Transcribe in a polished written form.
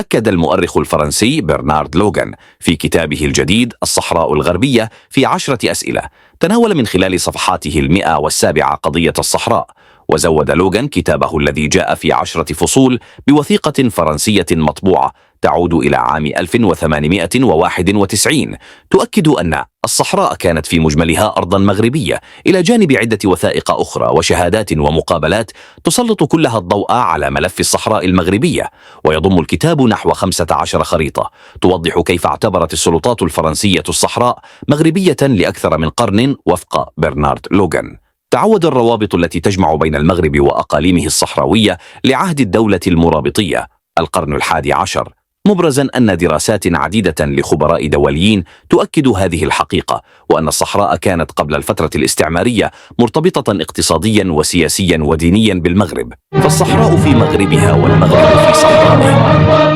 أكد المؤرخ الفرنسي برنارد لوغان في كتابه الجديد الصحراء الغربية في 10 أسئلة، تناول من خلال صفحاته 107 قضية الصحراء. وزود لوغان كتابه الذي جاء في 10 فصول بوثيقة فرنسية مطبوعة تعود إلى عام 1891 تؤكد أن الصحراء كانت في مجملها أرضا مغربية، إلى جانب عدة وثائق أخرى وشهادات ومقابلات تسلط كلها الضوء على ملف الصحراء المغربية. ويضم الكتاب نحو 15 خريطة توضح كيف اعتبرت السلطات الفرنسية الصحراء مغربية لأكثر من قرن وفق برنارد لوغان. تعود الروابط التي تجمع بين المغرب وأقاليمه الصحراوية لعهد الدولة المرابطية القرن 11، مبرزا أن دراسات عديدة لخبراء دوليين تؤكد هذه الحقيقة، وأن الصحراء كانت قبل الفترة الاستعمارية مرتبطة اقتصاديا وسياسيا ودينيا بالمغرب، فالصحراء في مغربها والمغرب في صحرائها.